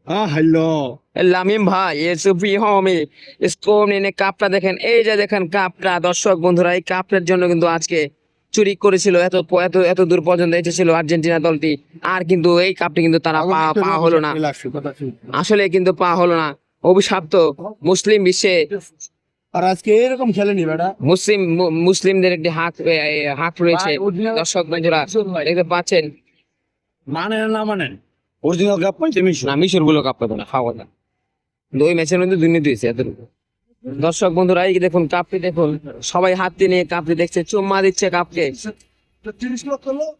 হ্যাঁ hello Lamine ভাই SP হোমি scope নিয়ে কাপটা দেখেন, এই যে দেখেন কাপটা। দর্শক বন্ধুরা, এই কাপটার জন্য কিন্তু আজকে চুরি করেছিল, এত এত এত দূর পর্যন্ত এসেছিল আর্জেন্টিনা দলটি। আর কিন্তু এই কাপটি কিন্তু তারা পা হলো না, আসলে কিন্তু পা হলো না। অভিশপ্ত মুসলিম বিশ্বে আর আজকে এরকম খেলেনি বেটা। মুসলিমদের একটি হাক রয়েছে। দর্শক বন্ধুরা দেখতে পাচ্ছেন, মানেন না মানেন, অরিজিনাল কাপ পাইছে না মিশর গুলো কাপ পাবে না, খাওয়া না। ওই ম্যাচের মধ্যে দুর্নীতি হয়েছে এতটুকু। দর্শক বন্ধুরা, এই দেখুন কাপটি দেখুন, সবাই হাত নিয়ে কাপটি দেখছে, চুম্মা দিচ্ছে কাপকে। 30 লক্ষ লোক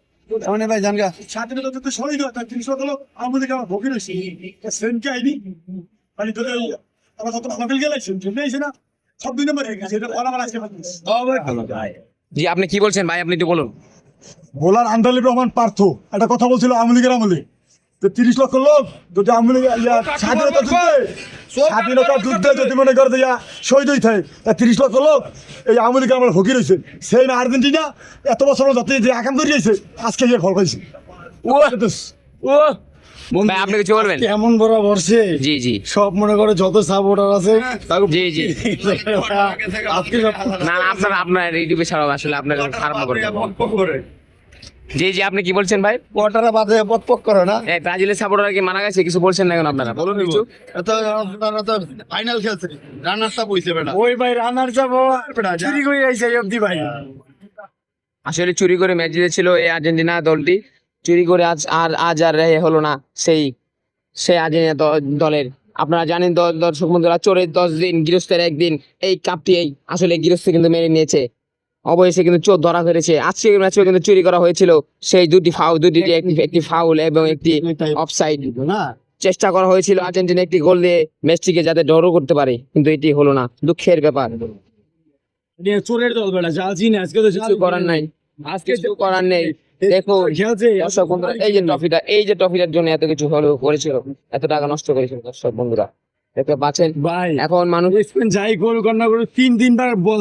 মানে ভাই জানগা স্বাধীনতা যুদ্ধে শহীদ হয়, 30 লক্ষ লোক আমাদের আমার ভোগী রয়েছে। সেনকে আইনি মানে তোদের আমরা কত ভালো খেল গেলাইছেন জন্য এসে না সব 2 নম্বর হয়ে গেছে। এটা বলা আমার আজকে জি, আপনি কি বলছেন ভাই, আপনি একটু বলুন। বোলার আন্দালিব রহমান পার্থ একটা কথা বলছিল আওয়ামী লীগের আমলে, তো 30 লক্ষ লোক যদি আওয়ামী লীগ স্বাধীনতা যুদ্ধে যদি মনে করে দিয়া শহীদ হইতে হয়, তা 30 লক্ষ লোক এই আওয়ামী লীগের আমলে হকি রয়েছে। সেই না আর্জেন্টিনা এত বছর যাতে যে আকাম তৈরি হয়েছে আজকে গিয়ে ফল পাইছে। ভাই আপনি কিছু বলবেন? এমন বড় বর্ষে জি জি সব মনে করে যত সাপোর্টার আছে জি জি আজকে সব না, আপনার ইউটিউবে ছাড়াও আসলে আপনার খারাপ করে। জি জি, আপনি কি বলছেন ভাই? কোয়ার্টারে বাদে পক করে না, এই ব্রাজিলের সাপোর্টার কি মারা গেছে? কিছু বলছেন না এখন আপনারা, বলুন কিছু। ফাইনাল খেলছে রানার্স আপ হইছে বেটা। ওই ভাই রানার্স আপ চুরি করে আইছে অবধি ভাই। আসলে চুরি করে ম্যাচ জিতেছিল এই আর্জেন্টিনা দলটি, চুরি করে আজ আর রেহাই হলো না সেই আর্জেন্টিনা দলের। আপনারা জানেন দর্শক বন্ধুরা, চোরের 10 দিন গৃহস্থের 1 দিন, এই কাপটি আসলে গৃহস্থ কিন্তু মেনে নিয়েছে। অবশেষে কিন্তু চোর ধরা ফেলেছে। আজকের ম্যাচেও কিন্তু চুরি করা হয়েছিল, সেই দুটি একটি ফাউল এবং একটি অফসাইড। চেষ্টা করা হয়েছিল আর্জেন্টিনা একটি গোল দিয়ে ম্যাচটিকে যাতে ড্র করতে পারে, কিন্তু এটি হলো না, দুঃখের ব্যাপার। চোরের দল বেটা জালছি না, আজকে তো কিছু করার নাই, আজকে কিছু করার নেই। দেখো দর্শক বন্ধুরা, এই যে ট্রফিটার জন্য এত কিছু হলো করেছিল, এত টাকা নষ্ট করেছিল। দর্শক বন্ধুরা দেখতে পাচ্ছেন ভাই, এখন মানুষ যাই গোল কর না করে 3-3বার বল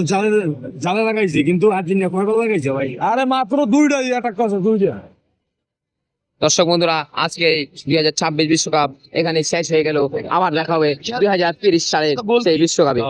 জালে লাগাইছে, কিন্তু আর্জেন্টিনা কয়বার লাগাইছে ভাই? আরে মাত্র 2টা অ্যাটাক করছে, 2টা। দর্শক বন্ধুরা, আজকে 2026 বিশ্বকাপ এখানে শেষ হয়ে গেল। আবার দেখা হবে 2030 সালের সেই বিশ্বকাপে।